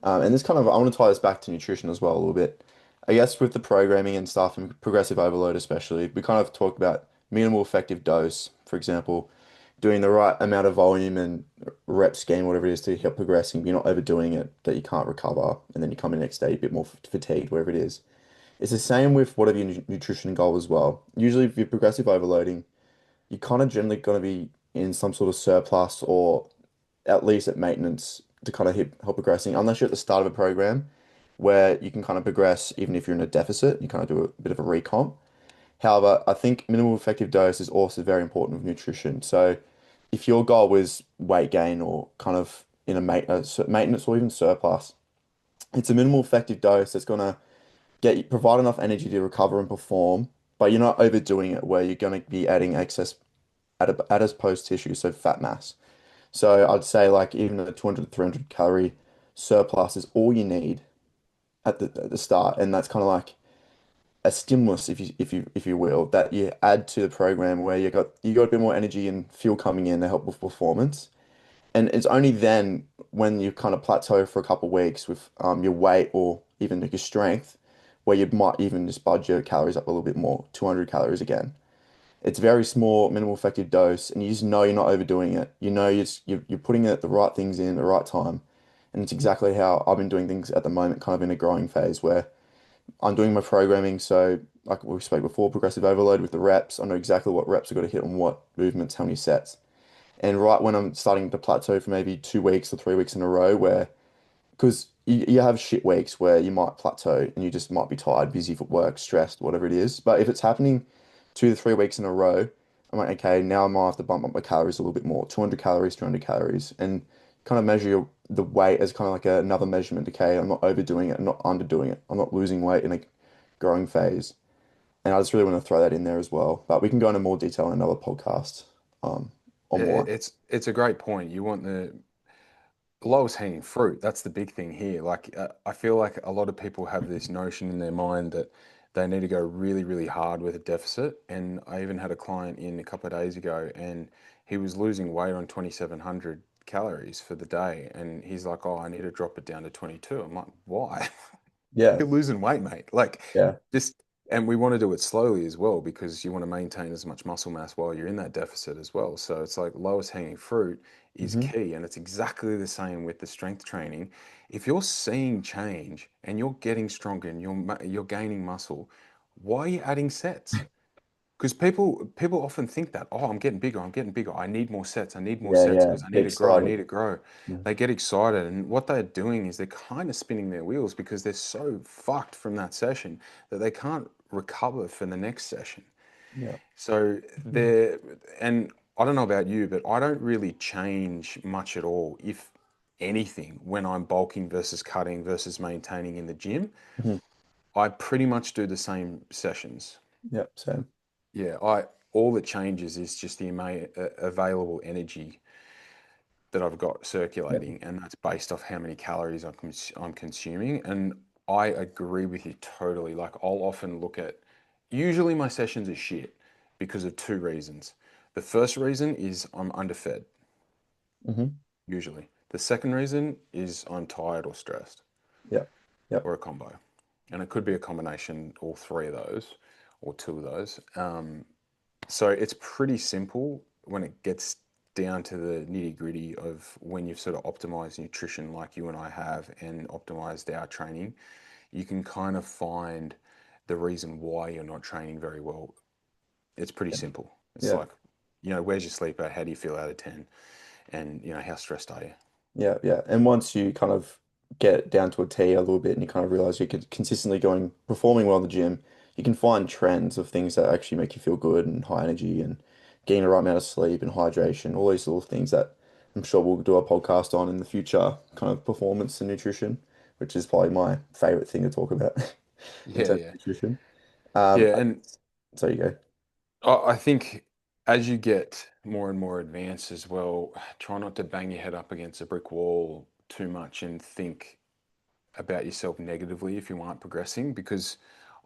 And this kind of, I want to tie this back to nutrition as well a little bit. I guess with the programming and stuff and progressive overload especially, we kind of talked about minimal effective dose, for example, doing the right amount of volume and rep scheme, whatever it is, to help progressing, but you're not overdoing it, that you can't recover, and then you come in the next day a bit more fatigued, whatever it is. It's the same with whatever your nutrition goal as well. Usually, if you're progressive overloading, you're kind of generally going to be in some sort of surplus or at least at maintenance to kind of help progressing, unless you're at the start of a program where you can kind of progress even if you're in a deficit, you kind of do a bit of a recomp. However, I think minimal effective dose is also very important with nutrition. So if your goal was weight gain or kind of in a maintenance or even surplus. It's a minimal effective dose that's gonna provide enough energy to recover and perform, but you're not overdoing it where you're gonna be adding excess adipose tissue, so fat mass. So I'd say like even a 200 to 300 calorie surplus is all you need at the start, and that's kind of like a stimulus, if you will, that you add to the program where you got a bit more energy and fuel coming in to help with performance. And it's only then when you kind of plateau for a couple of weeks with your weight or even like your strength, where you might even just budge your calories up a little bit more, 200 calories again. It's very small, minimal effective dose, and you just know you're not overdoing it. You know you're putting the right things in at the right time. And it's exactly how I've been doing things at the moment, kind of in a growing phase where I'm doing my programming. So, like we spoke before, progressive overload with the reps. I know exactly what reps I've got to hit on what movements, how many sets. And right when I'm starting to plateau for maybe 2 weeks or 3 weeks in a row, where because you have shit weeks where you might plateau and you just might be tired, busy for work, stressed, whatever it is. But if it's happening 2 to 3 weeks in a row, I'm like, okay, now I might have to bump up my calories a little bit more, 200 calories, 300 calories, and kind of measure the weight as kind of like another measurement. Okay, I'm not overdoing it, I'm not underdoing it, I'm not losing weight in a growing phase. And I just really want to throw that in there as well. But we can go into more detail in another podcast um, on why. It's a great point. You want the lowest hanging fruit. That's the big thing here. Like, I feel like a lot of people have this notion in their mind that they need to go really, really hard with a deficit. And I even had a client in a couple of days ago, and he was losing weight on 2,700 calories for the day. And he's like, "Oh, I need to drop it down to 22." I'm like, "Why?" Yeah, You're losing weight, mate. Like, yeah. just, and we want to do it slowly as well because you want to maintain as much muscle mass while you're in that deficit as well. So it's like lowest hanging fruit is Hmm. key. And it's exactly the same with the strength training. If you're seeing change and you're getting stronger and you're gaining muscle, why are you adding sets? Because people often think that, oh, I'm getting bigger, I'm getting bigger. I need more sets. I need more Yeah, sets yeah. because I need Get to grow. I excited. need to grow. Mm. They get excited, and what they're doing is they're kind of spinning their wheels because they're so fucked from that session that they can't recover for the next session. Yeah. So Mhm. they're, and I don't know about you, but I don't really change much at all, if anything, when I'm bulking versus cutting versus maintaining in the gym. Mhm. I pretty much do the same sessions. Yep, same. Yeah, I all that changes is just the available energy that I've got Yeah. circulating, and that's based off how many calories I'm consuming. And I agree with you totally. Like I'll often look at, usually my sessions are shit because of two reasons. The first reason is I'm underfed, Hmm. usually. The second reason is I'm tired or stressed, Yep. Yep. or a combo. And it could be a combination, all three of those, or two of those. So it's pretty simple when it gets down to the nitty gritty of when you've sort of optimized nutrition like you and I have and optimized our training, you can kind of find the reason why you're not training very well. It's pretty simple. It's Yeah. like, where's your sleep at? How do you feel out of 10? And, how stressed are you? Yeah. Yeah. And once you kind of get down to a T a little bit and you kind of realize you're consistently performing well in the gym, you can find trends of things that actually make you feel good and high energy and getting the right amount of sleep and hydration, all these little things that I'm sure we'll do a podcast on in the future, kind of performance and nutrition, which is probably my favorite thing to talk about in Yeah, terms yeah. of nutrition. Yeah, and So you go. I think as you get more and more advanced as well, try not to bang your head up against a brick wall too much and think about yourself negatively if you aren't progressing, because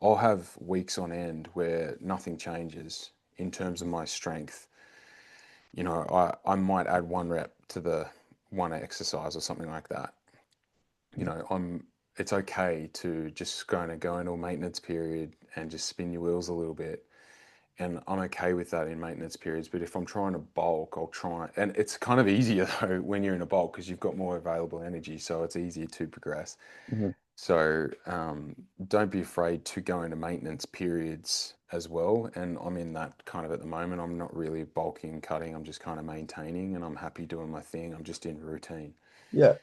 I'll have weeks on end where nothing changes in terms of my strength. I might add one rep to the one exercise or something like that. You Yeah. know, I'm it's okay to just go into a maintenance period and just spin your wheels a little bit. And I'm okay with that in maintenance periods. But if I'm trying to bulk, I'll try. And it's kind of easier though when you're in a bulk because you've got more available energy. So it's easier to progress. Mhm. So don't be afraid to go into maintenance periods as well. And I'm in that kind of at the moment. I'm not really bulking, cutting. I'm just kind of maintaining and I'm happy doing my thing. I'm just in routine. Yeah.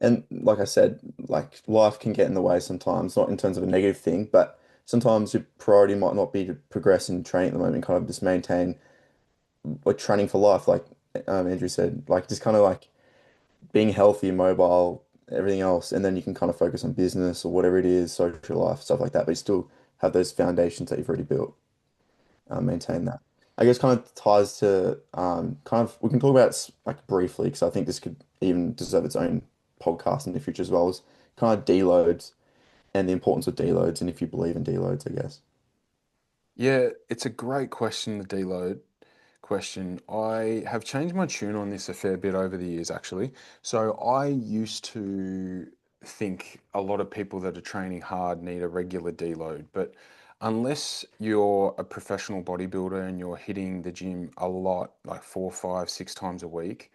And like I said, like life can get in the way sometimes, not in terms of a negative thing, but sometimes your priority might not be to progress in training at the moment, kind of just maintain like training for life, like Andrew said, like just kind of like being healthy, mobile, everything else, and then you can kind of focus on business or whatever it is, social life, stuff like that, but you still have those foundations that you've already built, maintain that. I guess kind of ties to kind of we can talk about it like briefly because I think this could even deserve its own podcast in the future as well as kind of deloads and the importance of deloads and if you believe in deloads, I guess. Yeah, it's a great question, the deload question. I have changed my tune on this a fair bit over the years, actually. So I used to think a lot of people that are training hard need a regular deload, but unless you're a professional bodybuilder and you're hitting the gym a lot, like four, five, six times a week,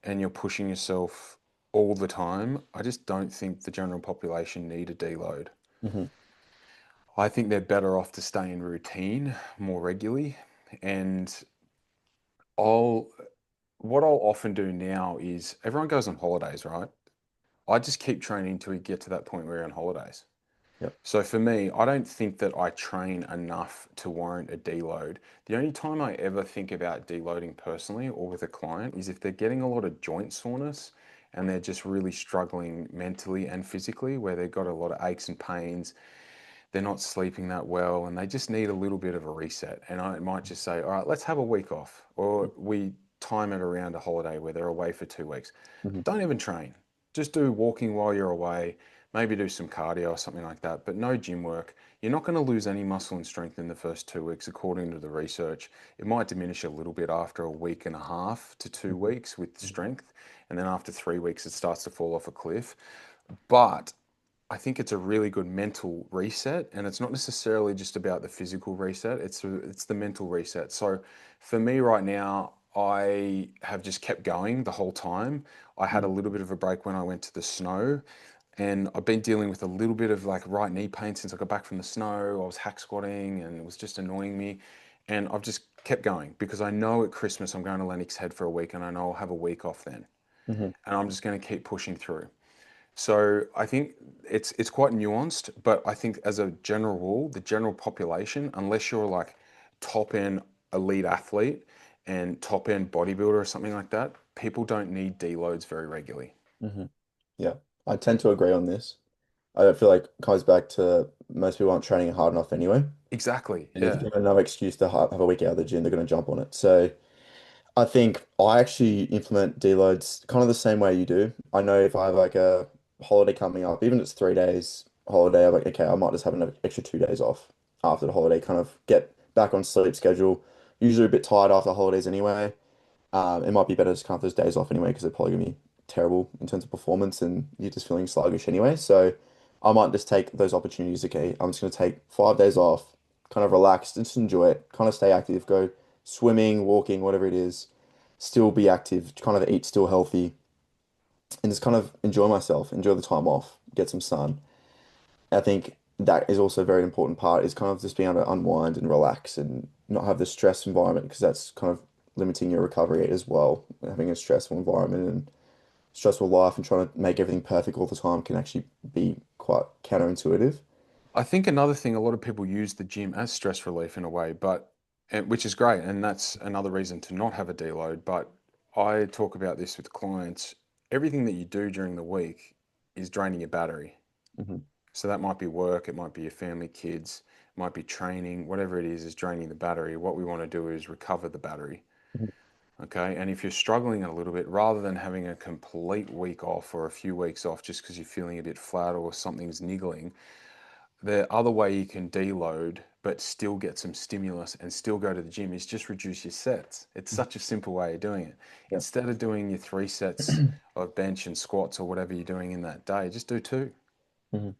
and you're pushing yourself all the time, I just don't think the general population need a deload. Hmm. I think they're better off to stay in routine more regularly. And I'll what I'll often do now is everyone goes on holidays, right? I just keep training till we get to that point where you're on holidays. Yep. So for me, I don't think that I train enough to warrant a deload. The only time I ever think about deloading personally or with a client is if they're getting a lot of joint soreness and they're just really struggling mentally and physically, where they've got a lot of aches and pains, they're not sleeping that well, and they just need a little bit of a reset. And I might just say, all right, let's have a week off, or we time it around a holiday where they're away for 2 weeks. Hmm. Don't even train. Just do walking while you're away, maybe do some cardio or something like that, but no gym work. You're not going to lose any muscle and strength in the first 2 weeks, according to the research. It might diminish a little bit after a week and a half to 2 weeks with strength, and then after 3 weeks, it starts to fall off a cliff. But I think it's a really good mental reset, and it's not necessarily just about the physical reset. It's the mental reset. So for me right now, I have just kept going the whole time. I had a little bit of a break when I went to the snow, and I've been dealing with a little bit of like right knee pain since I got back from the snow. I was hack squatting, and it was just annoying me. And I've just kept going because I know at Christmas I'm going to Lennox Head for a week, and I know I'll have a week off then, Hmm. and I'm just going to keep pushing through. So I think it's quite nuanced, but I think as a general rule, the general population, unless you're like top end elite athlete and top end bodybuilder or something like that, people don't need deloads very regularly. Hmm. Yeah, I tend to agree on this. I don't feel like it comes back to most people aren't training hard enough anyway. Exactly. And if you Yeah. give them another excuse to have a week out of the gym, they're going to jump on it. So I think I actually implement deloads kind of the same way you do. I know if I have like a holiday coming up, even if it's 3 days holiday, I'm like, okay, I might just have an extra 2 days off after the holiday, kind of get back on sleep schedule. Usually a bit tired after holidays anyway. It might be better to just count those days off anyway because they're probably gonna be terrible in terms of performance and you're just feeling sluggish anyway. So I might just take those opportunities. Okay, I'm just gonna take 5 days off, kind of relax, just enjoy it, kind of stay active, go swimming, walking, whatever it is, still be active, kind of eat still healthy, and just kind of enjoy myself, enjoy the time off, get some sun. I think that is also a very important part is kind of just being able to unwind and relax and not have the stress environment because that's kind of limiting your recovery as well. Having a stressful environment and stressful life and trying to make everything perfect all the time can actually be quite counterintuitive. I think another thing, a lot of people use the gym as stress relief in a way, but which is great, and that's another reason to not have a deload. But I talk about this with clients. Everything that you do during the week is draining your battery. Hmm. So that might be work, it might be your family, kids, it might be training, whatever it is draining the battery. What we want to do is recover the battery. Okay. And if you're struggling a little bit, rather than having a complete week off or a few weeks off just because you're feeling a bit flat or something's niggling, the other way you can deload but still get some stimulus and still go to the gym is just reduce your sets. It's such a simple way of doing it. Yeah. Instead of doing your 3 sets of bench and squats or whatever you're doing in that day, just do two. Hmm.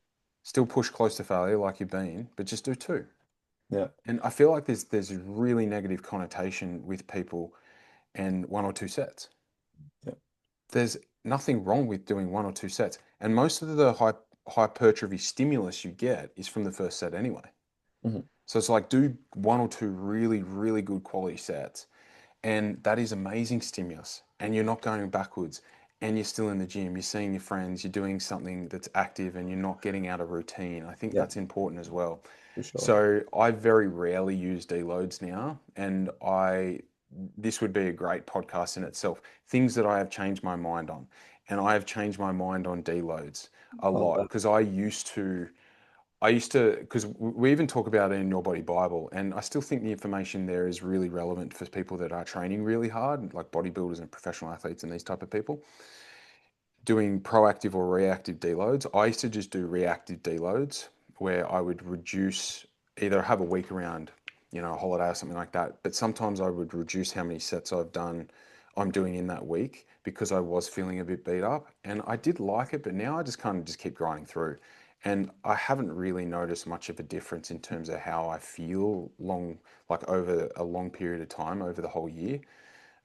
Still push close to failure like you've been, but just do two. Yeah. And I feel like there's a really negative connotation with people and 1 or 2 sets. Yeah. There's nothing wrong with doing 1 or 2 sets, and most of the hypertrophy stimulus you get is from the first set anyway. Hmm. So it's like do 1 or 2 really really good quality sets, and that is amazing stimulus, and you're not going backwards, and you're still in the gym, you're seeing your friends, you're doing something that's active, and you're not getting out of routine. I think Yeah, that's important as well. for sure. So I very rarely use deloads now, and I this would be a great podcast in itself. Things that I have changed my mind on. and I have changed my mind on deloads a Love lot that. because because we even talk about it in Your Body Bible, and I still think the information there is really relevant for people that are training really hard, like bodybuilders and professional athletes and these type of people doing proactive or reactive deloads. I used to just do reactive deloads where I would reduce, either have a week around, a holiday or something like that. But sometimes I would reduce how many sets I'm doing in that week because I was feeling a bit beat up. And I did like it, but now I just kind of just keep grinding through. And I haven't really noticed much of a difference in terms of how I feel like over a long period of time, over the whole year.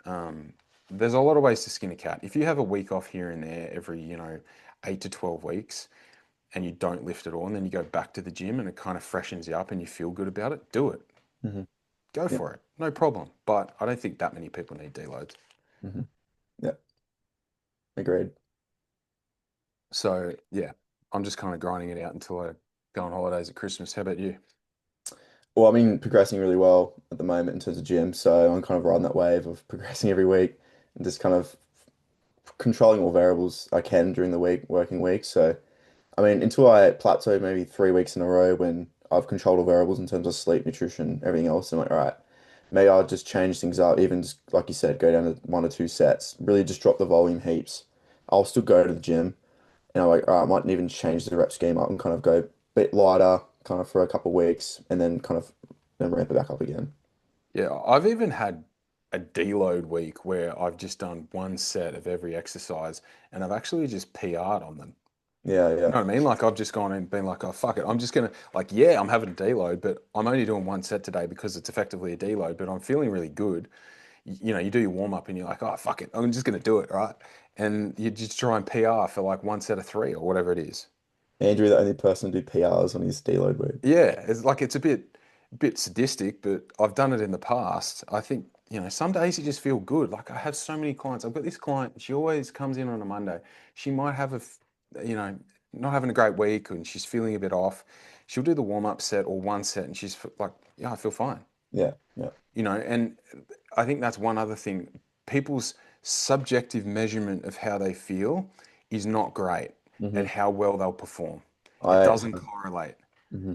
Um, there's a lot of ways to skin a cat. If you have a week off here and there every, 8 to 12 weeks and you don't lift at all, and then you go back to the gym and it kind of freshens you up and you feel good about it, do it. Hmm. Go Yeah. for it. No problem. But I don't think that many people need deloads. Hmm. Yeah. Agreed. So yeah, I'm just kind of grinding it out until I go on holidays at Christmas. How about you? Well, I mean, progressing really well at the moment in terms of gym, so I'm kind of riding that wave of progressing every week and just kind of controlling all variables I can during the working week. So, I mean, until I plateau maybe 3 weeks in a row when I've controlled all variables in terms of sleep, nutrition, everything else, I'm like, all right, maybe I'll just change things up, even just like you said, go down to 1 or 2 sets, really just drop the volume heaps. I'll still go to the gym, and I'm like, all right, I might even change the rep scheme up and kind of go a bit lighter, kind of for a couple of weeks, and then kind of then ramp it back up again. Yeah, I've even had a deload week where I've just done one set of every exercise and I've actually just PR'd on them. Yeah, You yeah, know what I mean? Like I've just gone and been like, oh fuck it. I'm just gonna like, yeah, I'm having a deload, but I'm only doing one set today because it's effectively a deload, but I'm feeling really good. You do your warm up and you're like, oh fuck it. I'm just gonna do it, right? And you just try and PR for like one set of three or whatever it is. Andrew, the only person to do PRs on his deload week. Yeah, it's like it's a bit sadistic, but I've done it in the past. I think, some days you just feel good. Like I have so many clients. I've got this client, she always comes in on a Monday. She might have you know, not having a great week and she's feeling a bit off. She'll do the warm-up set or one set and she's like, yeah, I feel fine. Yeah, yeah. And I think that's one other thing. People's subjective measurement of how they feel is not great Hmm. at how well they'll perform. It I, doesn't correlate. hmm.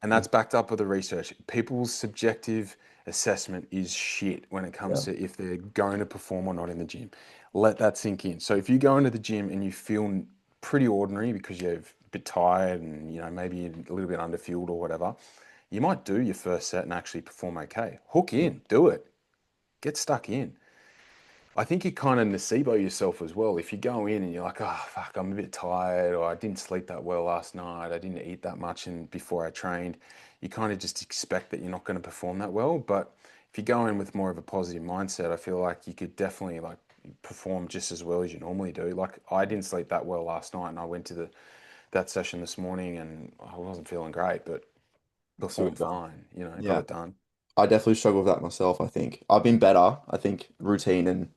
And that's backed up with the research. People's subjective assessment is shit when it comes Yeah, to if they're going to perform or not in the gym. Let that sink in. So if you go into the gym and you feel pretty ordinary because you're a bit tired and maybe a little bit underfueled or whatever, you might do your first set and actually perform okay. Hook yeah, in, do it. Get stuck in. I think you kind of nocebo yourself as well. If you go in and you're like, oh fuck, I'm a bit tired, or I didn't sleep that well last night, I didn't eat that much and before I trained, you kind of just expect that you're not going to perform that well. But if you go in with more of a positive mindset, I feel like you could definitely like perform just as well as you normally do. Like I didn't sleep that well last night, and I went to the that session this morning, and I wasn't feeling great, but so performed done. fine. Got Yeah, it done. I definitely struggle with that myself, I think. I've been better, I think, routine and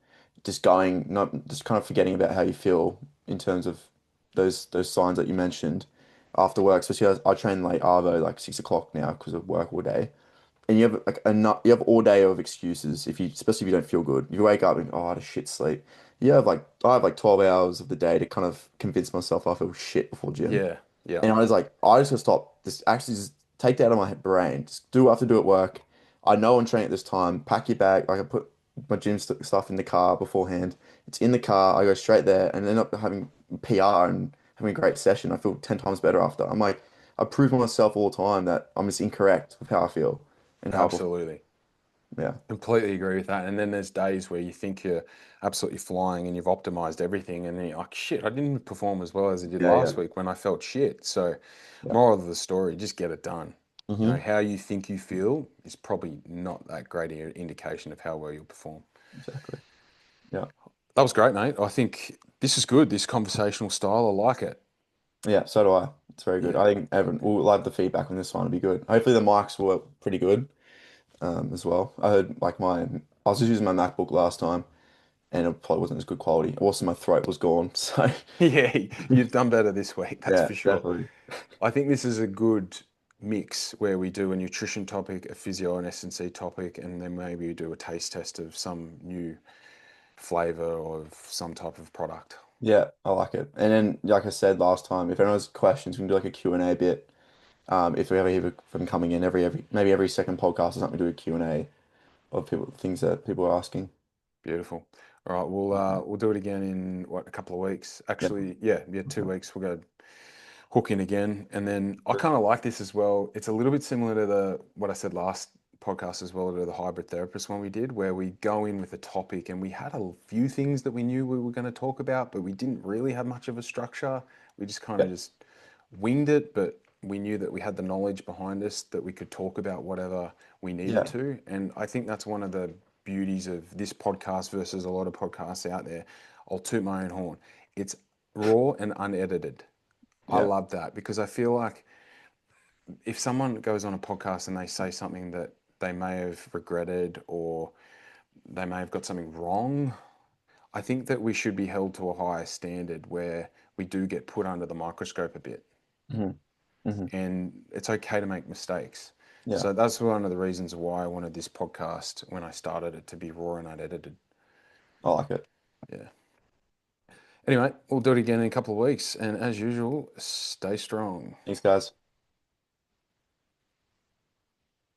just going, not just kind of forgetting about how you feel in terms of those signs that you mentioned after work. Especially I train late Arvo, like 6 o'clock now because of work all day. And you have like you have all day of excuses if you, especially if you don't feel good. You wake up and, oh, I had a shit sleep. I have like 12 hours of the day to kind of convince myself I feel shit before gym. Yeah, yeah, And I was like, I just gotta stop. Just actually just take that out of my brain. Just do what I have to do at work. I know I'm training at this time. Pack your bag. Like I put my stuff in the car beforehand. It's in the car. I go straight there and end up having PR and having a great session. I feel 10 times better after. I'm like, I prove myself all the time that I'm just incorrect with how I feel and how I perform. absolutely. Yeah. Completely agree with that. And then there's days where you think you're absolutely flying and you've optimized everything, and then you're like, shit, I didn't perform as well as I did Yeah, yeah, last week when I felt shit. So, yeah. moral of the story, just get it done. Hmm. How you think you feel is probably not that great an indication of how well you'll perform. Exactly. Yeah. That was great, mate. I think this is good, this conversational style. I like it. Yeah, so do I. It's very good. Yeah. I think everyone will love the feedback on this one. It'll be good. Hopefully the mics were pretty good. As well. I heard like I was just using my MacBook last time and it probably wasn't as good quality. Also, my throat was gone. So Yeah, you've done better this week, that's yeah, for sure. definitely. I think this is a good mix where we do a nutrition topic, a physio and S&C topic, and then maybe we do a taste test of some new flavor or of some type of product. Yeah, I like it. And then, like I said last time, if anyone has questions, we can do like a Q&A bit. If we ever hear from coming in maybe every second podcast or something, do a Q&A of people things that people are asking. Beautiful. All right, we'll do it again in what, a couple of weeks. Yeah. Actually, yeah, 2 weeks. We'll go hook in again, and then I kind of like this as well. It's a little bit similar to the what I said last podcast as well, to the hybrid therapist one we did, where we go in with a topic and we had a few things that we knew we were going to talk about, but we didn't really have much of a structure. We just kind Yeah. of just winged it, but we knew that we had the knowledge behind us that we could talk about whatever we needed Yeah. to. And I think that's one of the beauties of this podcast versus a lot of podcasts out there. I'll toot my own horn. It's raw and unedited. I Yeah. love that because I feel like if someone goes on a podcast and they say something that they may have regretted or they may have got something wrong, I think that we should be held to a higher standard where we do get put under the microscope a bit, Hmm. Hmm. and it's okay to make mistakes. Yeah. So that's one of the reasons why I wanted this podcast when I started it to be raw and unedited. I like it. Yeah. Anyway, we'll do it again in a couple of weeks. And as usual, stay strong. Thanks, guys.